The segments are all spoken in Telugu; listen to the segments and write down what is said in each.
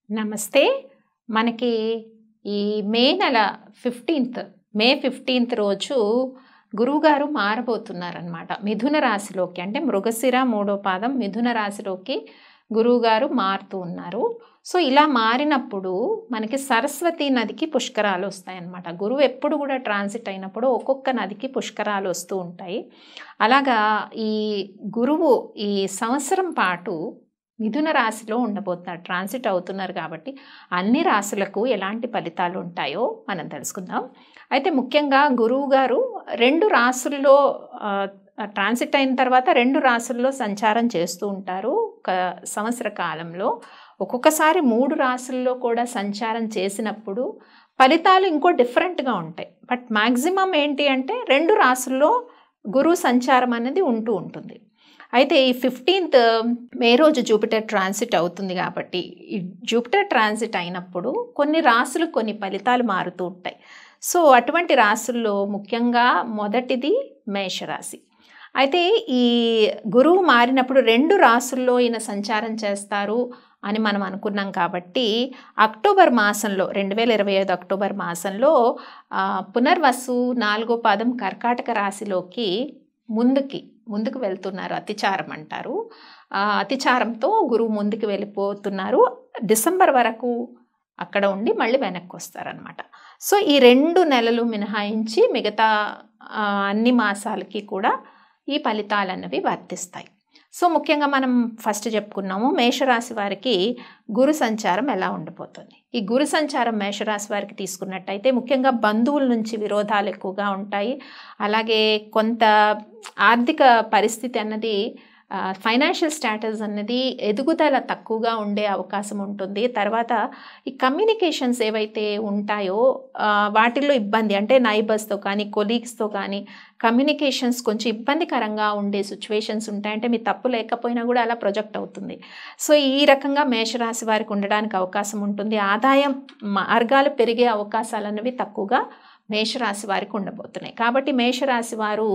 నమస్తే. మనకి ఈ మే నెల 15th రోజు గురువుగారు మారబోతున్నారనమాట. మిథున రాశిలోకి, అంటే మృగశిర మూడో పాదం మిథున రాశిలోకి గురువుగారు మారుతూ ఉన్నారు. సో ఇలా మారినప్పుడు మనకి సరస్వతి నదికి పుష్కరాలు వస్తాయన్నమాట. గురువు ఎప్పుడు కూడా ట్రాన్సిట్ అయినప్పుడు ఒక్కొక్క నదికి పుష్కరాలు వస్తూ ఉంటాయి. అలాగా ఈ గురువు ఈ సంవత్సరం పాటు మిథున రాశిలో ఉండబోతున్నారు, ట్రాన్సిట్ అవుతున్నారు. కాబట్టి అన్ని రాశులకు ఎలాంటి ఫలితాలు ఉంటాయో మనం తెలుసుకుందాం. అయితే ముఖ్యంగా గురువు గారు 2 రాశుల్లో ట్రాన్సిట్ అయిన తర్వాత 2 రాశుల్లో సంచారం చేస్తూ ఉంటారు ఒక సంవత్సర కాలంలో. ఒక్కొక్కసారి 3 రాశుల్లో కూడా సంచారం చేసినప్పుడు ఫలితాలు ఇంకో డిఫరెంట్గా ఉంటాయి. బట్ మ్యాక్సిమం ఏంటి అంటే 2 రాశుల్లో గురువు సంచారం అనేది ఉంటూ ఉంటుంది. అయితే ఈ 15th మే రోజు జూపిటర్ ట్రాన్సిట్ అవుతుంది కాబట్టి ఈ జూపిటర్ ట్రాన్సిట్ అయినప్పుడు కొన్ని రాశులు కొన్ని ఫలితాలు మారుతూ ఉంటాయి. సో అటువంటి రాశుల్లో ముఖ్యంగా మొదటిది మేషరాశి. అయితే ఈ గురువు మారినప్పుడు 2 రాశుల్లో ఈయన సంచారం చేస్తారు అని మనం అనుకున్నాం. కాబట్టి అక్టోబర్ మాసంలో 2025 అక్టోబర్ మాసంలో పునర్వసు 4వ పాదం కర్కాటక రాశిలోకి ముందుకు వెళ్తున్నారు. అతిచారం అంటారు. అతిచారంతో గురువు ముందుకు వెళ్ళిపోతున్నారు. డిసెంబర్ వరకు అక్కడ ఉండి మళ్ళీ వెనక్కి వస్తారనమాట. సో ఈ 2 నెలలు మినహాయించి మిగతా అన్ని మాసాలకి కూడా ఈ ఫలితాలు అన్నవి వర్తిస్తాయి. సో ముఖ్యంగా మనం ఫస్ట్ చెప్పుకున్నాము మేషరాశి వారికి గురు సంచారం ఎలా ఉండిపోతుంది. ఈ గురు సంచారం మేషరాశి వారికి తీసుకున్నట్టయితే ముఖ్యంగా బంధువుల నుంచి విరోధాలు ఎక్కువగా ఉంటాయి. అలాగే కొంత ఆర్థిక పరిస్థితి అన్నది, ఫైనాన్షియల్ స్టేటస్ అన్నది ఎదుగుదల తక్కువగా ఉండే అవకాశం ఉంటుంది. తర్వాత ఈ కమ్యూనికేషన్స్ ఏవైతే ఉంటాయో వాటిల్లో ఇబ్బంది, అంటే నైబర్స్తో కానీ కొలీగ్స్తో కానీ కమ్యూనికేషన్స్ కొంచెం ఇబ్బందికరంగా ఉండే సిచ్యువేషన్స్ ఉంటాయి. అంటే మీ తప్పు లేకపోయినా కూడా అలా ప్రొజెక్ట్ అవుతుంది. సో ఈ రకంగా మేషరాశి వారికి ఉండడానికి అవకాశం ఉంటుంది. ఆదాయం మార్గాలు పెరిగే అవకాశాలు అనేవి తక్కువగా మేషరాశి వారికి ఉండబోతున్నాయి. కాబట్టి మేషరాశి వారు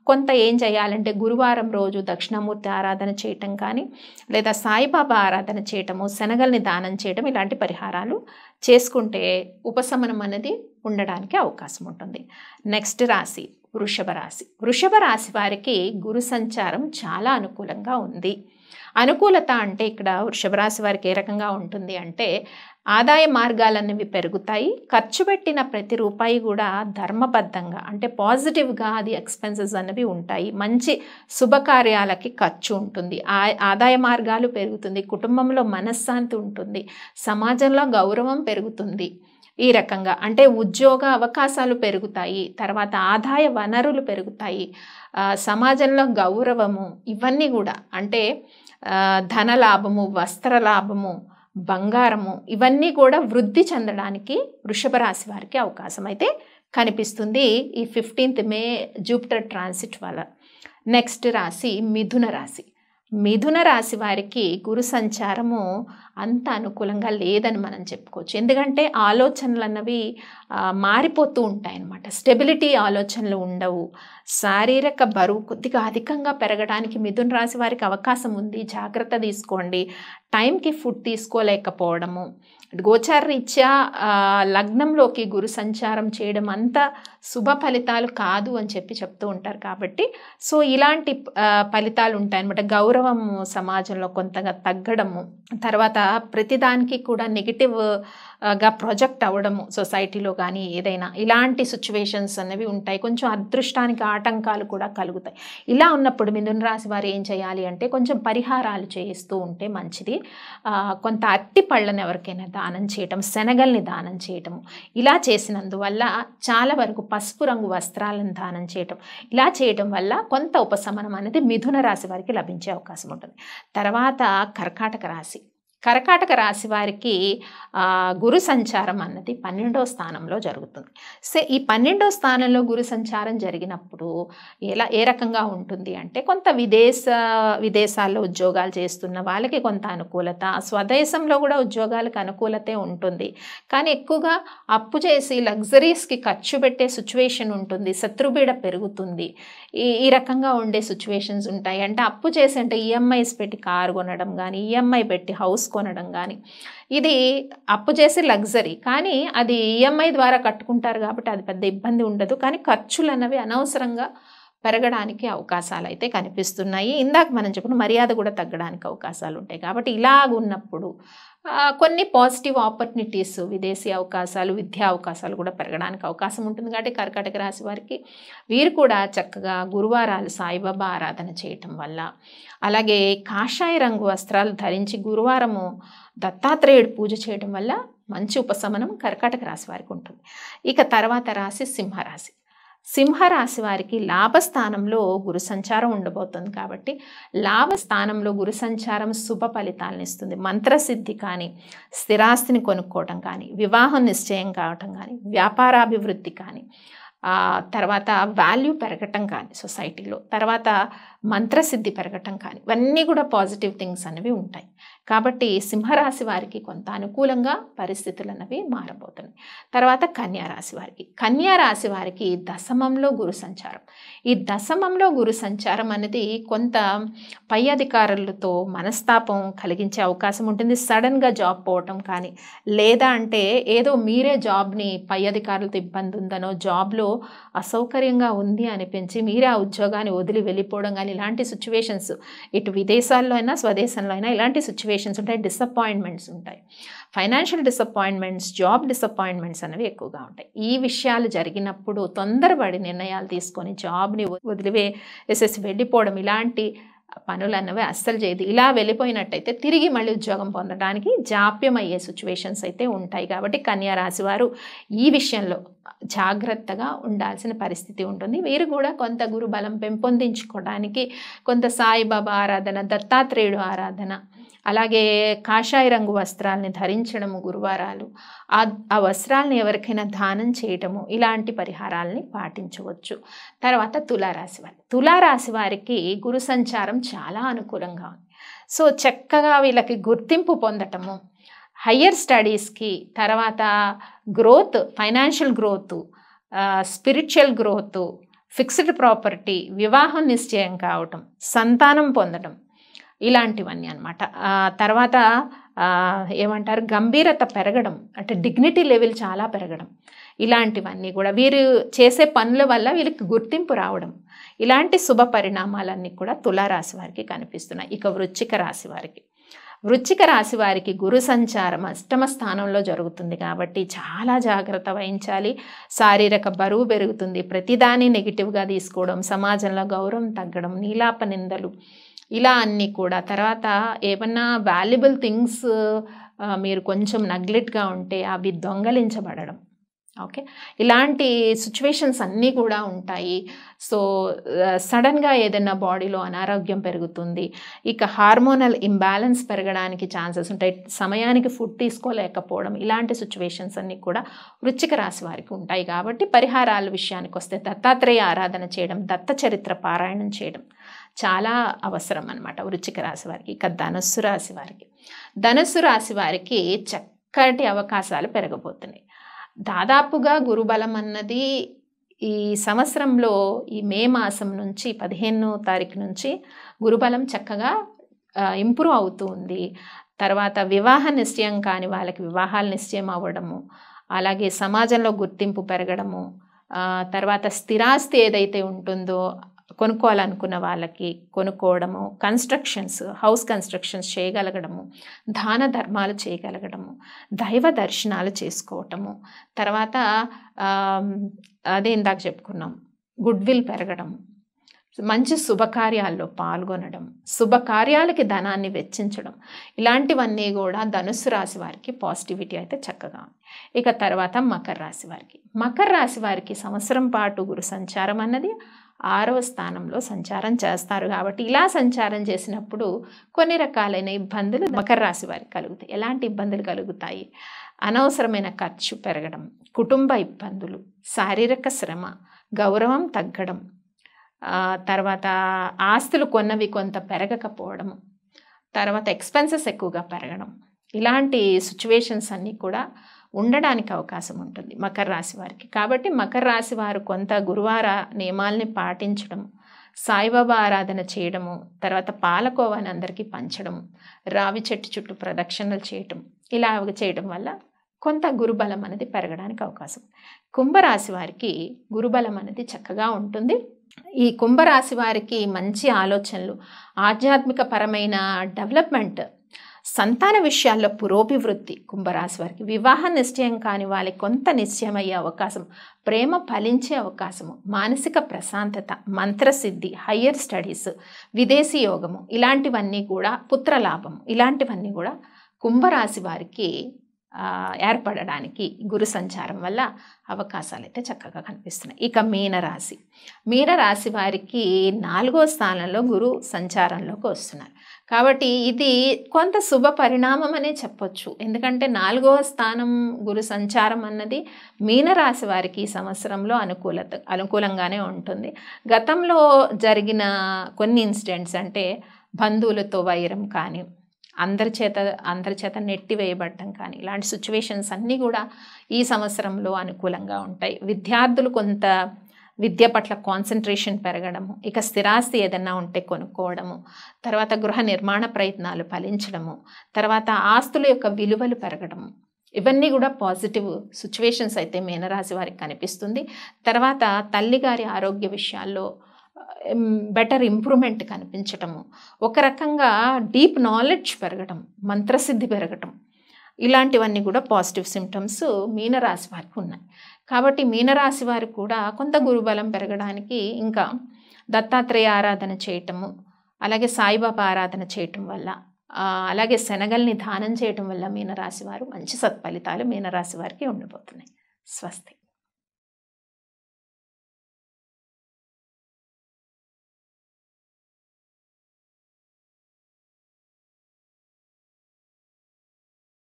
కొంత ఏం చేయాలంటే గురువారం రోజు దక్షిణామూర్తి ఆరాధన చేయటం కానీ, లేదా సాయిబాబా ఆరాధన చేయటము, శనగల్ని దానం చేయటం, ఇలాంటి పరిహారాలు చేసుకుంటే ఉపశమనం అనేది ఉండడానికి అవకాశం ఉంటుంది. నెక్స్ట్ రాశి వృషభ రాశి వారికి గురు సంచారం చాలా అనుకూలంగా ఉంది. అనుకూలత అంటే ఇక్కడ వృషభ రాశి వారికి ఏ రకంగా ఉంటుంది అంటే ఆదాయ మార్గాలన్నవి పెరుగుతాయి. ఖర్చు పెట్టిన ప్రతి రూపాయి కూడా ధర్మబద్ధంగా, అంటే పాజిటివ్గా అది ఎక్స్పెన్సెస్ అనేవి ఉంటాయి. మంచి శుభకార్యాలకి ఖర్చు ఉంటుంది. ఆదాయ మార్గాలు పెరుగుతుంది. కుటుంబంలో మనశ్శాంతి ఉంటుంది. సమాజంలో గౌరవం పెరుగుతుంది. ఈ రకంగా అంటే ఉద్యోగ అవకాశాలు పెరుగుతాయి. తర్వాత ఆదాయ వనరులు పెరుగుతాయి. సమాజంలో గౌరవము, ఇవన్నీ కూడా అంటే ధన లాభము, వస్త్ర లాభము, బంగారము, ఇవన్నీ కూడా వృద్ధి చెందడానికి వృషభ రాశి వారికి అవకాశం అయితే కనిపిస్తుంది ఈ 15th మే జూపిటర్ ట్రాన్సిట్ వల్ల. నెక్స్ట్ రాశి మిథున రాశి వారికి గురు సంచారము అంత అనుకూలంగా లేదని మనం చెప్పుకోవచ్చు. ఎందుకంటే ఆలోచనలు అన్నవి మారిపోతూ ఉంటాయి అన్నమాట. స్టెబిలిటీ ఆలోచనలు ఉండవు. శారీరక బరువు కొద్దిగా అధికంగా పెరగడానికి మిథున రాశి వారికి అవకాశం ఉంది. జాగ్రత్త తీసుకోండి. టైంకి ఫుడ్ తీసుకోలేకపోవడము, గోచార రీత్యా లగ్నంలోకి గురు సంచారం చేయడం అంత శుభ ఫలితాలు కాదు అని చెప్తూ ఉంటారు. కాబట్టి సో ఇలాంటి ఫలితాలు ఉంటాయన్నమాట. గౌరవం సమాజంలో కొంతగా తగ్గడము, తర్వాత ప్రతిదానికి కూడా నెగిటివ్గా ప్రొజెక్ట్ అవ్వడము సొసైటీలో కానీ ఏదైనా, ఇలాంటి సిచ్యువేషన్స్ అనేవి ఉంటాయి. కొంచెం అదృష్టానికి ఆటంకాలు కూడా కలుగుతాయి. ఇలా ఉన్నప్పుడు మిథున రాశి వారు ఏం చేయాలి అంటే కొంచెం పరిహారాలు చేయిస్తూ ఉంటే మంచిది. కొంత అట్టి పళ్ళని ఎవరికైనా దానం చేయటం, శనగల్ని దానం చేయటము, ఇలా చేసినందువల్ల చాలా వరకు పసుపు రంగు వస్త్రాలను దానం చేయటం, ఇలా చేయటం వల్ల కొంత ఉపశమనం అనేది మిథున రాశి వారికి లభించే అవకాశం ఉంటుంది. తర్వాత కర్కాటక రాశి వారికి గురు సంచారం అన్నది 12వ స్థానంలో జరుగుతుంది. సో ఈ 12వ స్థానంలో గురు సంచారం జరిగినప్పుడు ఏ రకంగా ఉంటుంది అంటే కొంత విదేశాల్లో ఉద్యోగాలు చేస్తున్న వాళ్ళకి కొంత అనుకూలత, స్వదేశంలో కూడా ఉద్యోగాలకు అనుకూలతే ఉంటుంది. కానీ ఎక్కువగా అప్పు చేసి లగ్జరీస్కి ఖర్చు పెట్టే సిచ్యువేషన్ ఉంటుంది. శత్రుబీడ పెరుగుతుంది. ఈ రకంగా ఉండే సిచ్యువేషన్స్ ఉంటాయి. అంటే అప్పు చేసి అంటే ఈఎంఐస్ పెట్టి కారు కొనడం కానీ, ఈఎంఐ పెట్టి హౌస్ కొనడం కానీ, ఇది అప్పు చేసే లగ్జరీ, కానీ అది ఈఎంఐ ద్వారా కట్టుకుంటారు కాబట్టి అది పెద్ద ఇబ్బంది ఉండదు. కానీ ఖర్చులు అన్నవి అనవసరంగా పెరగడానికి అవకాశాలు అయితే కనిపిస్తున్నాయి. ఇందాక మనం చెప్పిన మర్యాద కూడా తగ్గడానికి అవకాశాలు ఉంటాయి. కాబట్టి ఇలాగ ఉన్నప్పుడు కొన్ని పాజిటివ్ ఆపర్చునిటీస్, విదేశీ అవకాశాలు, విద్యా అవకాశాలు కూడా పెరగడానికి అవకాశం ఉంటుంది. కాబట్టి కర్కాటక రాశి వారికి వీరు కూడా చక్కగా గురువారాలు సాయిబాబా ఆరాధన చేయటం వల్ల, అలాగే కాషాయ రంగు వస్త్రాలు ధరించి గురువారము దత్తాత్రేయుడు పూజ చేయడం వల్ల మంచి ఉపశమనం కర్కాటక రాశి వారికి ఉంటుంది. ఇక తర్వాత రాశి సింహరాశి. సింహరాశి వారికి లాభస్థానంలో గురు సంచారం ఉండబోతుంది. కాబట్టి లాభస్థానంలో గురు సంచారం శుభ ఫలితాలను ఇస్తుంది. మంత్రసిద్ధి కానీ, స్థిరాస్తిని కొనుక్కోవటం కానీ, వివాహం నిశ్చయం కావటం కానీ, వ్యాపారాభివృద్ధి కానీ, తర్వాత వాల్యూ పెరగటం కానీ సొసైటీలో, తర్వాత మంత్రసిద్ధి పెరగటం కానీ, ఇవన్నీ కూడా పాజిటివ్ థింగ్స్ అనేవి ఉంటాయి. కాబట్టి సింహరాశి వారికి కొంత అనుకూలంగా పరిస్థితులు అన్నవి మారబోతున్నాయి. తర్వాత కన్యారాశి వారికి. కన్యారాశి వారికి దశమంలో గురు సంచారం. ఈ దశమంలో గురు సంచారం అనేది కొంత పై అధికారులతో మనస్తాపం కలిగించే అవకాశం ఉంటుంది. సడన్గా జాబ్ పోవటం కానీ, లేదా అంటే ఏదో మీరే జాబ్ని పై అధికారులతో ఇబ్బంది ఉందనో, జాబ్లో అసౌకర్యంగా ఉంది అనిపించి మీరే ఆ ఉద్యోగాన్ని వదిలి వెళ్ళిపోవడం కానీ, ఇలాంటి సిచ్యువేషన్స్ ఇటు విదేశాల్లో అయినా స్వదేశంలో అయినా ఇలాంటి సిచ్యువేషన్స్ ఉంటాయి. డిసప్పాయింట్మెంట్స్ ఉంటాయి. ఫైనాన్షియల్ డిసప్పాయింట్మెంట్స్, జాబ్ డిసప్పాయింట్మెంట్స్ అనేవి ఎక్కువగా ఉంటాయి. ఈ విషయాలు జరిగినప్పుడు తొందరపడి నిర్ణయాలు తీసుకొని జాబ్ని వదిలివేసేసి వెళ్ళిపోవడం, ఇలాంటి పనులు అన్నవి అస్సలు చేయదు. ఇలా వెళ్ళిపోయినట్టయితే తిరిగి మళ్ళీ ఉద్యోగం పొందడానికి జాప్యం అయ్యే సిచ్యువేషన్స్ అయితే ఉంటాయి. కాబట్టి కన్యా రాశి వారు ఈ విషయంలో జాగ్రత్తగా ఉండాల్సిన పరిస్థితి ఉంటుంది. వీరు కూడా కొంత గురు బలం పెంపొందించుకోవడానికి కొంత సాయిబాబా ఆరాధన, దత్తాత్రేయుడు ఆరాధన, అలాగే కాషాయ రంగు వస్త్రాలని ధరించడము గురువారాలు, ఆ వస్త్రాలను ఎవరికైనా దానం చేయటము, ఇలాంటి పరిహారాలని పాటించవచ్చు. తర్వాత తులారాశి వారి. తులారాశి వారికి గురు సంచారం చాలా అనుకూలంగా ఉంది. సో చక్కగా వీళ్ళకి గుర్తింపు పొందటము, హయ్యర్ స్టడీస్కి, తర్వాత growth, financial growth, spiritual growth, fixed property, వివాహం నిశ్చయం కావటం, సంతానం పొందడం, ఇలాంటివన్నీ అన్నమాట. తర్వాత ఏమంటారు, గంభీరత పెరగడం, అంటే డిగ్నిటీ లెవెల్ చాలా పెరగడం, ఇలాంటివన్నీ కూడా వీరు చేసే పనుల వల్ల వీళ్ళకి గుర్తింపు రావడం, ఇలాంటి శుభ పరిణామాలన్నీ కూడా తులారాశి వారికి కనిపిస్తున్నాయి. ఇక వృశ్చిక రాశి వారికి. వృశ్చిక రాశి వారికి గురు సంచారం అష్టమ స్థానంలో జరుగుతుంది కాబట్టి చాలా జాగ్రత్త వహించాలి. శారీరక బరువు పెరుగుతుంది, ప్రతిదాన్ని నెగిటివ్గా తీసుకోవడం, సమాజంలో గౌరవం తగ్గడం, నీలాప నిందలు, ఇలా అన్నీ కూడా. తర్వాత ఏమన్నా వాల్యుబుల్ థింగ్స్ మీరు కొంచెం నెగ్లెక్ట్గా ఉంటే అవి దొంగలించబడడం, ఓకే, ఇలాంటి సిచ్యువేషన్స్ అన్నీ కూడా ఉంటాయి. సో సడన్గా ఏదైనా బాడీలో అనారోగ్యం పెరుగుతుంది. ఇక హార్మోనల్ ఇంబ్యాలెన్స్ పెరగడానికి ఛాన్సెస్ ఉంటాయి. సమయానికి ఫుడ్ తీసుకోలేకపోవడం, ఇలాంటి సిచ్యువేషన్స్ అన్నీ కూడా వృశ్చిక రాశి వారికి ఉంటాయి. కాబట్టి పరిహారాల విషయానికి వస్తే దత్తాత్రేయ ఆరాధన చేయడం, దత్త చరిత్ర పారాయణం చేయడం చాలా అవసరం అన్నమాట వృశ్చిక రాశి వారికి. ఇక ధనుస్సు రాశి వారికి. ధనుస్సు రాశి వారికి చక్కటి అవకాశాలు పెరగబోతున్నాయి. దాదాపుగా గురుబలం అన్నది ఈ సంవత్సరంలో ఈ మే మాసం నుంచి 15వ తారీఖు నుంచి గురుబలం చక్కగా ఇంప్రూవ్ అవుతూ ఉంది. తర్వాత వివాహ నిశ్చయం కాని వాళ్ళకి వివాహాలు నిశ్చయం అవ్వడము, అలాగే సమాజంలో గుర్తింపు పెరగడము, తర్వాత స్థిరాస్తి ఏదైతే ఉంటుందో కొనుక్కోవాలనుకున్న వాళ్ళకి కొనుక్కోవడము, కన్స్ట్రక్షన్స్, హౌస్ కన్స్ట్రక్షన్స్ చేయగలగడము, దాన ధర్మాలు చేయగలగడము, దైవ దర్శనాలు చేసుకోవటము, తర్వాత అదే ఇందాక చెప్పుకున్నాం గుడ్విల్ పెరగడం, మంచి శుభకార్యాల్లో పాల్గొనడం, శుభకార్యాలకి ధనాన్ని వెచ్చించడం, ఇలాంటివన్నీ కూడా ధనుస్సు రాశి వారికి పాజిటివిటీ అయితే చక్కగా ఉంది. ఇక తర్వాత మకర రాశి వారికి. మకర రాశి వారికి సంవత్సరం పాటు గురు సంచారం అన్నది 6వ స్థానంలో సంచారం చేస్తారు. కాబట్టి ఇలా సంచారం చేసినప్పుడు కొన్ని రకాలైన ఇబ్బందులు మకర రాశి వారికి కలుగుతాయి. ఎలాంటి ఇబ్బందులు కలుగుతాయి? అనవసరమైన ఖర్చు పెరగడం, కుటుంబ ఇబ్బందులు, శారీరక శ్రమ, గౌరవం తగ్గడం, తర్వాత ఆస్తులు కొన్నవి కొంత పెరగకపోవడము, తర్వాత ఎక్స్పెన్సెస్ ఎక్కువగా పెరగడం, ఇలాంటి సిచ్యువేషన్స్ అన్నీ కూడా ఉండడానికి అవకాశం ఉంటుంది మకర రాశి వారికి. కాబట్టి మకర రాశి వారు కొంత గురువార నియమాల్ని పాటించడం, సాయిబాబా ఆరాధన చేయడము, తర్వాత పాలకోవాని అందరికీ పంచడము, రావి చెట్టు చుట్టూ ప్రదక్షిణలు చేయటం, ఇలా చేయడం వల్ల కొంత గురుబలం అనేది పెరగడానికి అవకాశం. కుంభరాశి వారికి గురుబలం అనేది చక్కగా ఉంటుంది. ఈ కుంభరాశి వారికి మంచి ఆలోచనలు, ఆధ్యాత్మిక పరమైన డెవలప్మెంట్, సంతాన విషయాల్లో పురోభివృద్ధి, కుంభరాశి వారికి వివాహ నిశ్చయం కాని వాళ్ళకి కొంత నిశ్చయం అయ్యే అవకాశం, ప్రేమ ఫలించే అవకాశము, మానసిక ప్రశాంతత, మంత్రసిద్ధి, హయ్యర్ స్టడీస్, విదేశీ యోగము, ఇలాంటివన్నీ కూడా, పుత్రలాభము, ఇలాంటివన్నీ కూడా కుంభరాశి వారికి ఏర్పడడానికి గురు సంచారం వల్ల అవకాశాలు అయితే చక్కగా కనిపిస్తున్నాయి. ఇక మీనరాశి వారికి 4వ స్థానంలో గురు సంచారంలోకి వస్తున్నారు. కాబట్టి ఇది కొంత శుభ పరిణామం అనే చెప్పొచ్చు. ఎందుకంటే 4వ స్థానం గురు సంచారం అన్నది మీనరాశి వారికి ఈ సంవత్సరంలో అనుకూలంగానే ఉంటుంది. గతంలో జరిగిన కొన్ని ఇన్సిడెంట్స్, అంటే బంధువులతో వైరం కానీ, అందరి చేత నెట్టివేయబడటం కానీ, ఇలాంటి సిచ్యువేషన్స్ అన్నీ కూడా ఈ సంవత్సరంలో అనుకూలంగా ఉంటాయి. విద్యార్థులు కొంత విద్య పట్ల కాన్సన్ట్రేషన్ పెరగడము, ఇక స్థిరాస్తి ఏదైనా ఉంటే కొనుక్కోవడము, తర్వాత గృహ నిర్మాణ ప్రయత్నాలు ఫలించడము, తర్వాత ఆస్తుల యొక్క విలువలు పెరగడము, ఇవన్నీ కూడా పాజిటివ్ సిచ్యువేషన్స్ అయితే మీనరాశి వారికి కనిపిస్తుంది. తర్వాత తల్లిగారి ఆరోగ్య విషయాల్లో బెటర్ ఇంప్రూవ్మెంట్ కనిపించటము, ఒక రకంగా డీప్ నాలెడ్జ్ పెరగటం, మంత్రసిద్ధి పెరగటం, ఇలాంటివన్నీ కూడా పాజిటివ్ సిమ్టమ్స్ మీనరాశి వారికి ఉన్నాయి. కాబట్టి మీనరాశి వారు కూడా కొంత గురుబలం పెరగడానికి ఇంకా దత్తాత్రేయ ఆరాధన చేయటము, అలాగే సాయిబాబా ఆరాధన చేయటం వల్ల, అలాగే శనగల్ని దానం చేయటం వల్ల మీనరాశి వారు మంచి సత్ఫలితాలు మీనరాశి వారికి ఉండబోతున్నాయి. స్వస్తి.